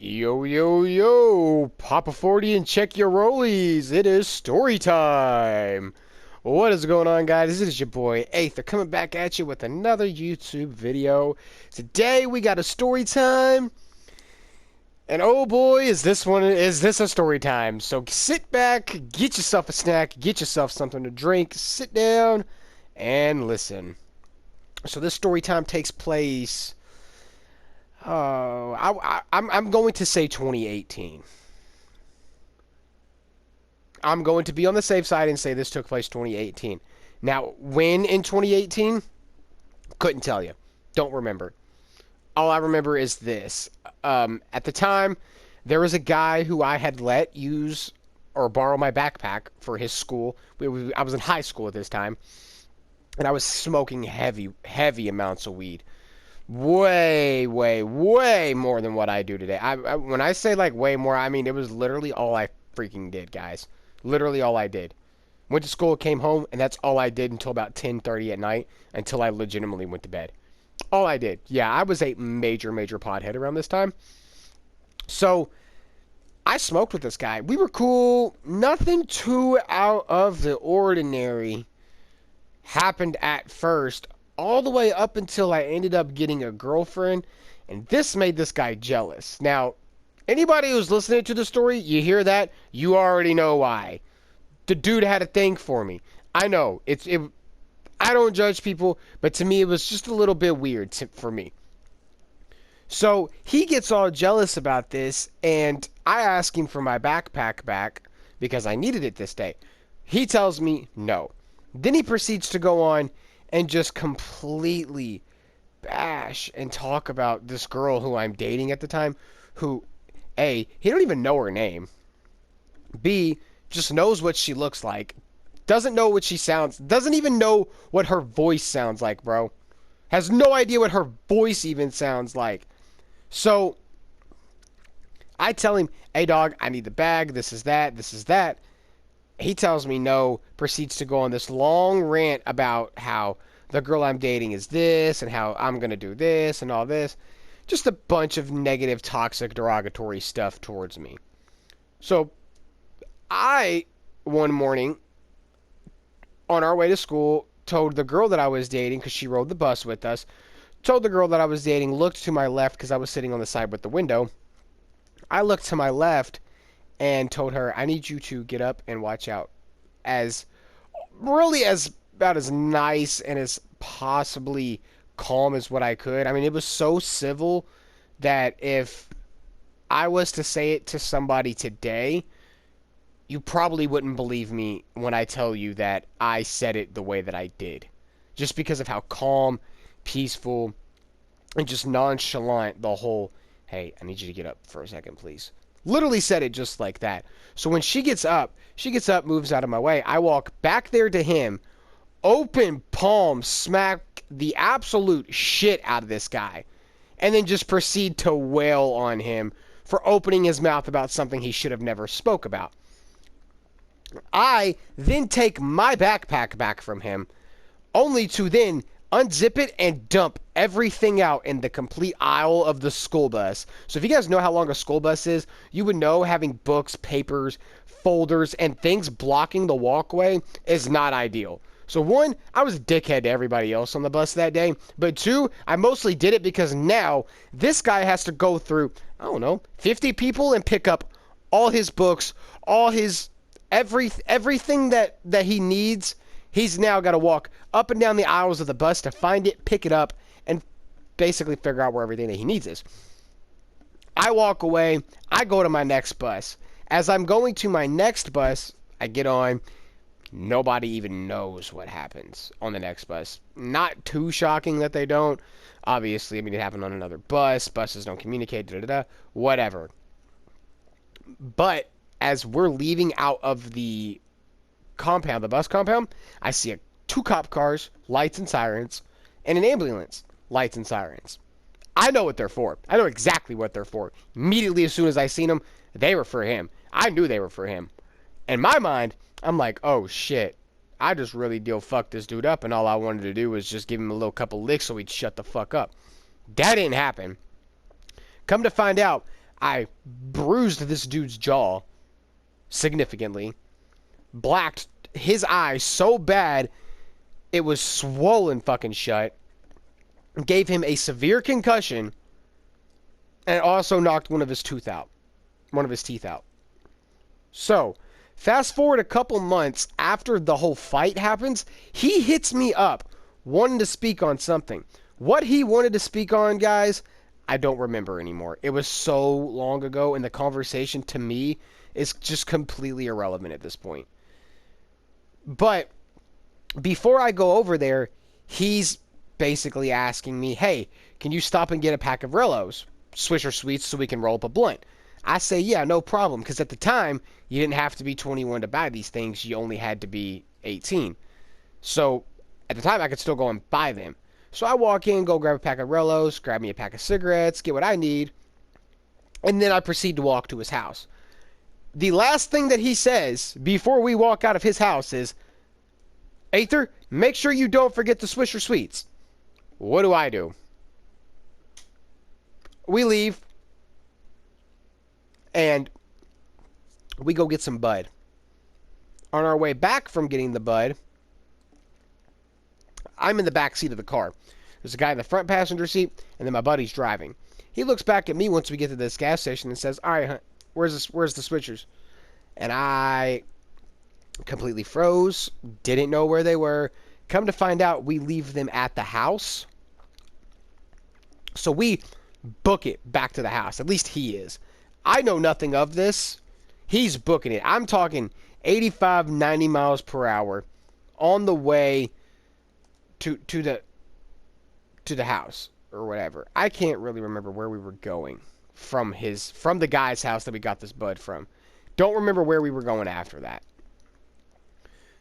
Yo, yo, yo, Papa 40 and check your rollies. It is story time. What is going on, guys? This is your boy Aether coming back at you with another YouTube video. Today we got a story time. And oh boy, is this a story time. So sit back, get yourself a snack, get yourself something to drink, sit down, and listen. So this story time takes place. I'm going to say 2018. I'm going to be on the safe side and say this took place 2018. Now, when in 2018? Couldn't tell you. Don't remember. All I remember is this. At the time, there was a guy who I had let use or borrow my backpack for his school. I was in high school at this time, and I was smoking heavy amounts of weed. Way, way, way more than what I do today. When I say like way more, I mean it was literally all I freaking did, guys. Literally all I did. Went to school, came home, and that's all I did until about 10:30 at night, until I legitimately went to bed. All I did. Yeah, I was a major pothead around this time. So, I smoked with this guy. We were cool. Nothing too out of the ordinary happened at first, all the way up until I ended up getting a girlfriend, and this made this guy jealous. Now, anybody who's listening to the story, you hear that, you already know why. The dude had a thing for me. I know, I don't judge people, but to me it was just a little bit weird for me. So, he gets all jealous about this, and I ask him for my backpack back, because I needed it this day. He tells me no. Then he proceeds to go on and just completely bash and talk about this girl who I'm dating at the time, who, A, he don't even know her name, B, just knows what she looks like, doesn't know what she sounds, doesn't even know what her voice sounds like, bro. Has no idea what her voice even sounds like. So, I tell him, hey dog, I need the bag, this is that, this is that. He tells me no, proceeds to go on this long rant about how the girl I'm dating is this, and how I'm going to do this, and all this. Just a bunch of negative, toxic, derogatory stuff towards me. So, one morning, on our way to school, told the girl that I was dating, because she rode the bus with us, told the girl that I was dating, looked to my left, because I was sitting on the side with the window. I looked to my left, and told her, I need you to get up and watch out. About as nice and as possibly calm as what I could. I mean, it was so civil that if I was to say it to somebody today, you probably wouldn't believe me when I tell you that I said it the way that I did. Just because of how calm, peaceful, and just nonchalant the whole, hey, I need you to get up for a second, please. Literally said it just like that. So when she gets up, moves out of my way. I walk back there to him, open palm, smack the absolute shit out of this guy, and then just proceed to wail on him for opening his mouth about something he should have never spoke about. I then take my backpack back from him, only to then unzip it and dump everything out in the complete aisle of the school bus. So if you guys know how long a school bus is, you would know having books, papers, folders, and things blocking the walkway is not ideal. So one, I was a dickhead to everybody else on the bus that day. But two, I mostly did it because now this guy has to go through, I don't know, 50 people and pick up all his books, all his everything that he needs. He's now got to walk up and down the aisles of the bus to find it, pick it up, and basically figure out where everything that he needs is. I walk away. I go to my next bus. As I'm going to my next bus, I get on. Nobody even knows what happens on the next bus. Not too shocking that they don't. Obviously, I mean, it happened on another bus. Buses don't communicate, whatever. But as we're leaving out of the compound, the bus compound, I see two cop cars, lights and sirens, and an ambulance, lights and sirens. I know what they're for. I know exactly what they're for. Immediately as soon as I seen them, they were for him. I knew they were for him. In my mind, I'm like, oh shit, I just really fucked this dude up, and all I wanted to do was just give him a little couple licks so he'd shut the fuck up. That didn't happen. Come to find out, I bruised this dude's jaw significantly, blacked his eye so bad it was swollen fucking shut, gave him a severe concussion, and also knocked one of his teeth out. So, fast forward a couple months after the whole fight happens, he hits me up wanting to speak on something. What he wanted to speak on, guys, I don't remember anymore. It was so long ago, and the conversation to me is just completely irrelevant at this point. But before I go over there, he's basically asking me, hey, can you stop and get a pack of Rillos, Swisher Sweets, so we can roll up a blunt? I say, yeah, no problem, because at the time, you didn't have to be 21 to buy these things. You only had to be 18. So, at the time, I could still go and buy them. So I walk in, go grab a pack of Rillos, grab me a pack of cigarettes, get what I need, and then I proceed to walk to his house. The last thing that he says before we walk out of his house is, Aether, make sure you don't forget the Swisher Sweets. What do? We leave, and we go get some bud. On our way back from getting the bud, I'm in the back seat of the car. There's a guy in the front passenger seat, and then my buddy's driving. He looks back at me once we get to this gas station and says, all right, where's the Switchers? And I completely froze, didn't know where they were. Come to find out, we leave them at the house. So we book it back to the house. At least he is. I know nothing of this. He's booking it. I'm talking 85, 90 miles per hour on the way to the house or whatever. I can't really remember where we were going from the guy's house that we got this bud from. Don't remember where we were going after that.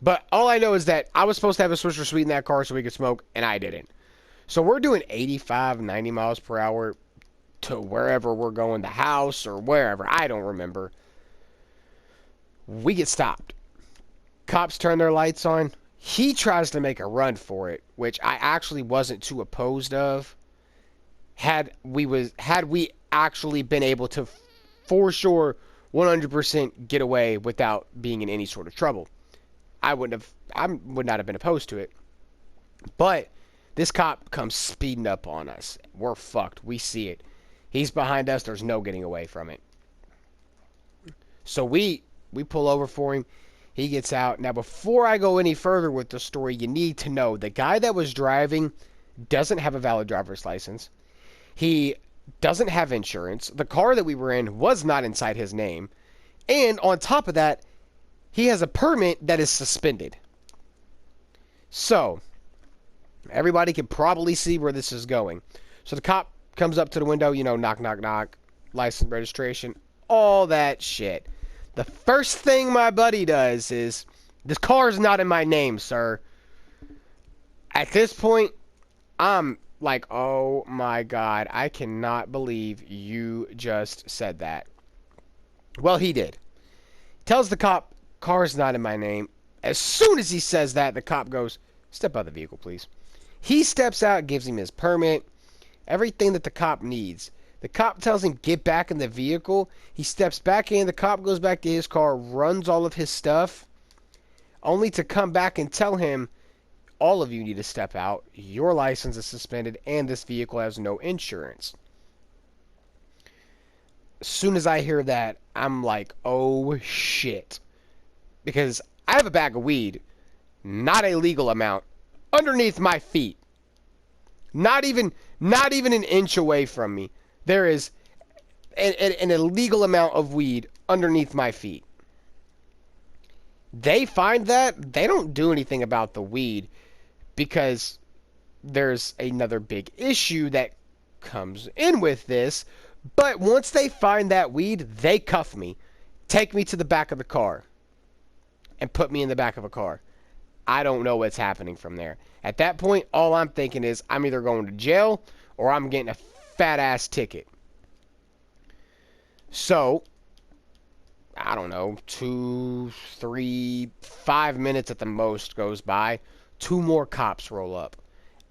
But all I know is that I was supposed to have a Swisher Sweet in that car so we could smoke, and I didn't. So we're doing 85, 90 miles per hour to wherever we're going, the house or wherever. I don't remember. We get stopped. Cops turn their lights on. He tries to make a run for it, which I actually wasn't too opposed of. Had we actually been able to, for sure, 100% get away without being in any sort of trouble, I would not have been opposed to it. But this cop comes speeding up on us. We're fucked. We see it. He's behind us. There's no getting away from it. So we pull over for him. He gets out. Now, before I go any further with the story, you need to know the guy that was driving doesn't have a valid driver's license. He doesn't have insurance. The car that we were in was not inside his name. And on top of that, he has a permit that is suspended. So, everybody can probably see where this is going. So the cop comes up to the window, knock, knock, knock, license, registration, all that shit. The first thing my buddy does is, this car's not in my name, sir. At this point, I'm like, oh my God, I cannot believe you just said that. Well, he did. Tells the cop, car's not in my name. As soon as he says that, the cop goes, step out of the vehicle, please. He steps out, gives him his permit, everything that the cop needs. The cop tells him, get back in the vehicle. He steps back in. The cop goes back to his car, runs all of his stuff, only to come back and tell him, all of you need to step out. Your license is suspended, and this vehicle has no insurance. As soon as I hear that, I'm like, oh shit. Because I have a bag of weed, not a legal amount, underneath my feet. Not even an inch away from me. There is an illegal amount of weed underneath my feet. They find that, they don't do anything about the weed because there's another big issue that comes in with this. But once they find that weed, they cuff me, take me to the back of the car, and put me in the back of a car. I don't know what's happening from there. At that point, all I'm thinking is I'm either going to jail or I'm getting a fat-ass ticket. So, I don't know, 2, 3, 5 minutes at the most goes by. 2 more cops roll up.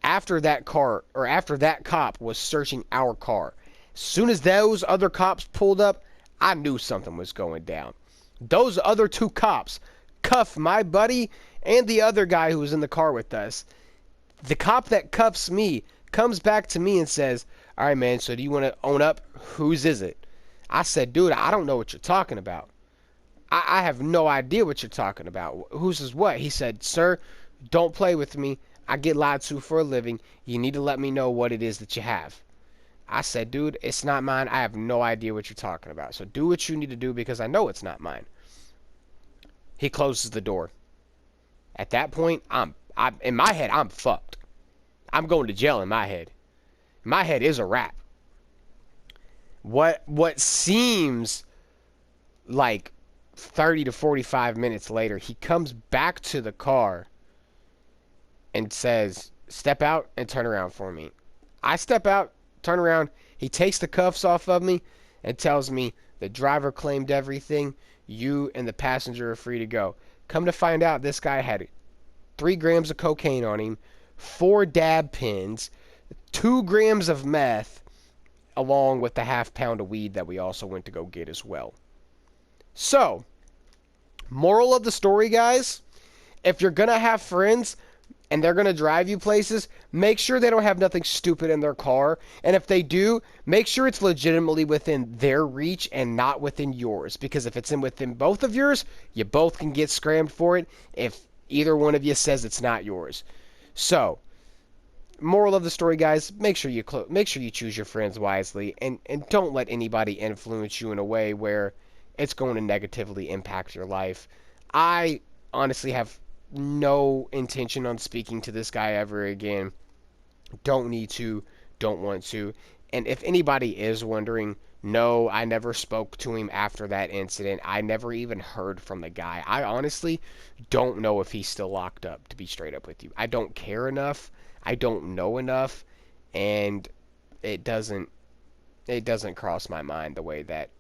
After that cop was searching our car, Soon as those other cops pulled up, I knew something was going down. Those other two cops cuffed my buddy and the other guy who was in the car with us. The cop that cuffs me comes back to me and says, all right, man, so do you want to own up? Whose is it? I said, dude, I don't know what you're talking about. I have no idea what you're talking about. Whose is what? He said, sir, don't play with me. I get lied to for a living. You need to let me know what it is that you have. I said, dude, it's not mine. I have no idea what you're talking about. So do what you need to do because I know it's not mine. He closes the door. At that point, I'm in my head, I'm fucked. I'm going to jail in my head. My head is a wrap. What seems like 30 to 45 minutes later, he comes back to the car and says, step out and turn around for me. I step out, turn around. He takes the cuffs off of me and tells me the driver claimed everything. You and the passenger are free to go. Come to find out, this guy had 3 grams of cocaine on him, 4 dab pins, 2 grams of meth, along with the half pound of weed that we also went to go get as well. So, moral of the story, guys, if you're going to have friends and they're going to drive you places, make sure they don't have nothing stupid in their car. And if they do, make sure it's legitimately within their reach and not within yours. Because if it's within both of yours, you both can get scrammed for it if either one of you says it's not yours. So, moral of the story, guys, make sure you choose your friends wisely and don't let anybody influence you in a way where it's going to negatively impact your life. I honestly have no intention on speaking to this guy ever again. Don't need to, don't want to. And if anybody is wondering, no, I never spoke to him after that incident. I never even heard from the guy. I honestly don't know if he's still locked up, to be straight up with you. I don't care enough. I don't know enough. And it doesn't cross my mind the way that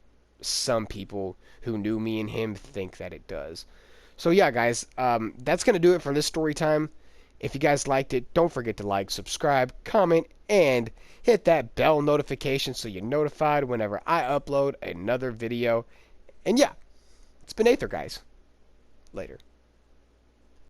some people who knew me and him think that it does. So yeah, guys, that's going to do it for this story time. If you guys liked it, don't forget to like, subscribe, comment, and hit that bell notification so you're notified whenever I upload another video. And yeah, it's been Aether, guys. Later.